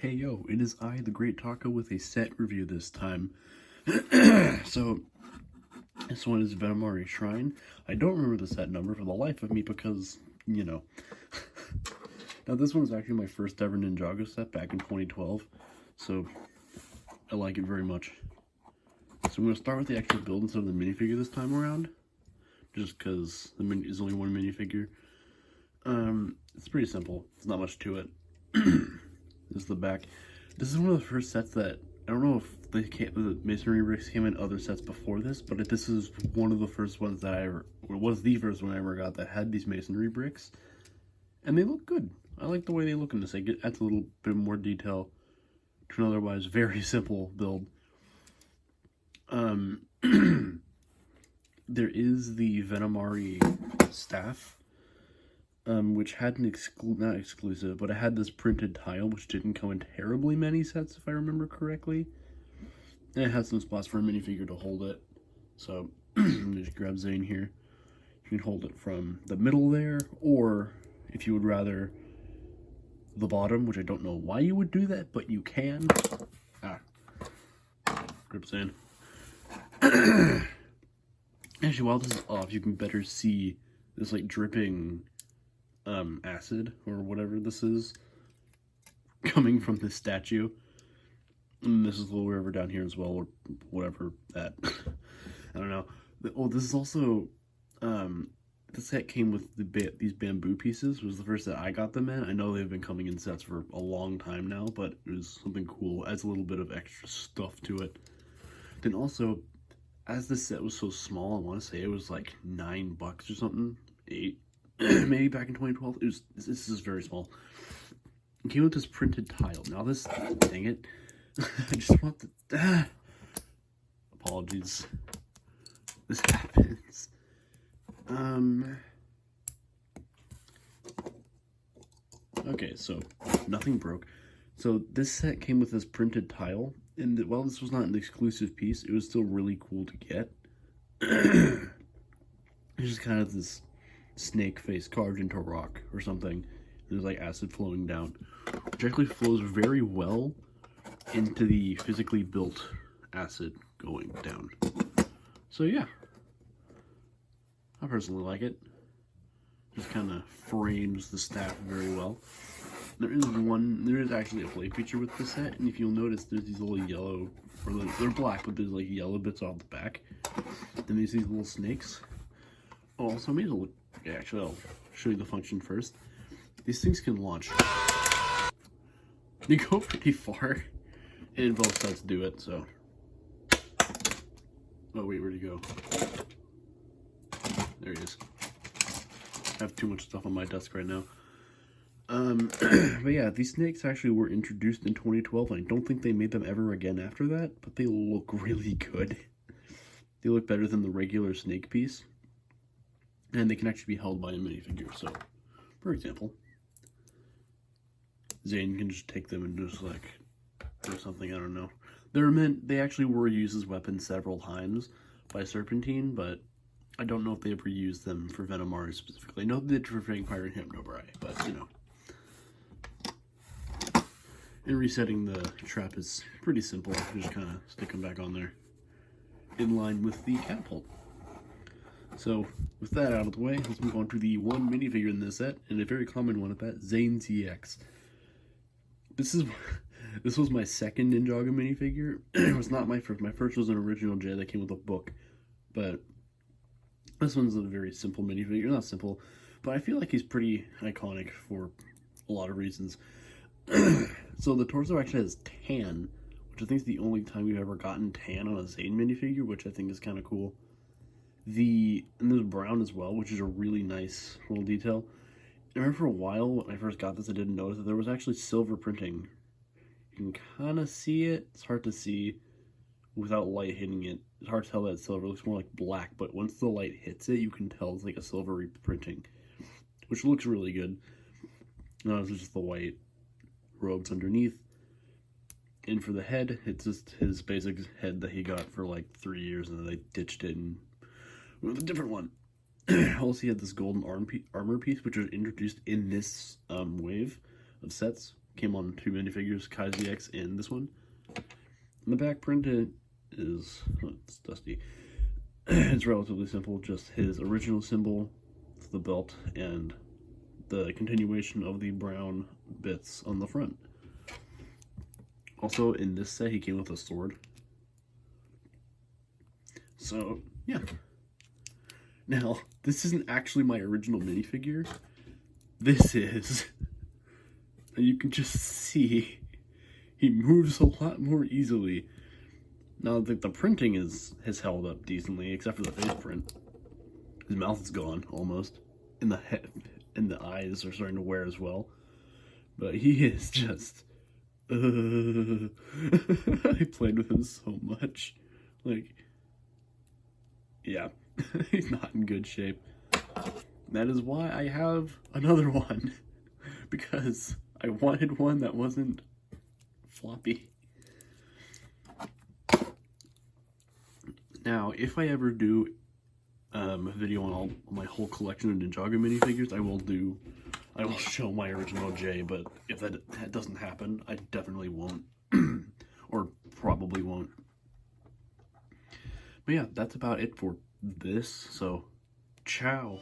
Hey yo, it is I, the Great Taco, with a set review this time. So, this one is Venomari Shrine. I don't remember the set number for the life of me because, you know. Now, this one is actually my first ever Ninjago set back in 2012, so I like it very much. So I'm going to start with the actual build instead of the minifigure this time around, just because there's only one minifigure. It's pretty simple. There's not much to it. This is the back. This is one of the first sets that, I don't know if the masonry bricks came in other sets before this, but this is one of the first ones that was the first one I ever got that had these masonry bricks. And they look good. I like the way they look in this. It adds a little bit more detail to an otherwise very simple build. There is the Venomari staff, which had an not exclusive, but it had this printed tile, which didn't come in terribly many sets, if I remember correctly. And it has some spots for a minifigure to hold it. So, just grab Zane here. You can hold it from the middle there, or if you would rather, the bottom, which I don't know why you would do that, but you can. Grab Zane. Actually, while this is off, you can better see this, like, dripping acid, or whatever this is, coming from this statue. And this is a little river down here as well, or whatever that, I don't know. Oh, this is also, this set came with these bamboo pieces. It was the first set I got them in. I know they've been coming in sets for a long time now, but it was something cool. Adds a little bit of extra stuff to it. Then also, as this set was so small, I want to say it was like $9 or something, 8. Maybe back in 2012. This is very small. It came with this printed tile. Now this, dang it, I just want the, apologies. This happens. Okay, so nothing broke. So this set came with this printed tile, and while this was not an exclusive piece, it was still really cool to get. It's just kind of this snake face carved into rock or something. There's like acid flowing down, which actually flows very well into the physically built acid going down. So yeah, I personally like it. Just kind of frames the staff very well. There is actually a play feature with this set, and if you'll notice, there's these little yellow, or they're black, but there's like yellow bits off the back. Then there's these little snakes. Oh, also, maybe actually, I'll show you the function first. These things can launch. They go pretty far, and both sides do it, so. Oh, wait, where'd he go? There he is. I have too much stuff on my desk right now. But yeah, these snakes actually were introduced in 2012, and I don't think they made them ever again after that, but they look really good. They look better than the regular snake piece. And they can actually be held by a minifigure. So, for example, Zane can just take them and just like do something, I don't know. They actually were used as weapons several times by Serpentine, but I don't know if they ever used them for Venomari specifically. I know they did for Vampire and Hypnobrai, but you know. And resetting the trap is pretty simple. You just kind of stick them back on there in line with the catapult. So, with that out of the way, let's move on to the one minifigure in this set, and a very common one at that, Zane ZX. This was my second Ninjago minifigure. It was not my first. My first was an original J that came with a book, but this one's a very simple minifigure. Not simple, but I feel like he's pretty iconic for a lot of reasons. So the torso actually has tan, which I think is the only time we've ever gotten tan on a Zane minifigure, which I think is kind of cool. And there's brown as well, which is a really nice little detail. I remember for a while, when I first got this, I didn't notice that there was actually silver printing. You can kind of see it. It's hard to see without light hitting it. It's hard to tell that it's silver. It looks more like black, but once the light hits it, you can tell it's like a silvery printing, which looks really good. No, it's just the white robes underneath. And for the head, it's just his basic head that he got for like 3 years, and then they ditched it and with a different one. Also, he had this golden armor piece, which was introduced in this wave of sets Came on 2 minifigures, Kai ZX and this one. And the back print is, oh, it's dusty. It's relatively simple, just his original symbol, the belt, and the continuation of the brown bits on the front. Also, in this set, he came with a sword. So, yeah. Now, this isn't actually my original minifigure. This is. You can just see he moves a lot more easily. Now, the printing has held up decently, except for the face print. His mouth is gone, almost. And the head and the eyes are starting to wear as well. But he is just... I played with him so much. Like, yeah, he's not in good shape. That is why I have another one. Because I wanted one that wasn't floppy. Now, if I ever do a video on my whole collection of Ninjago minifigures, I will show my original J, but if that doesn't happen, I definitely won't. Or probably won't. But yeah, that's about it for this, so ciao.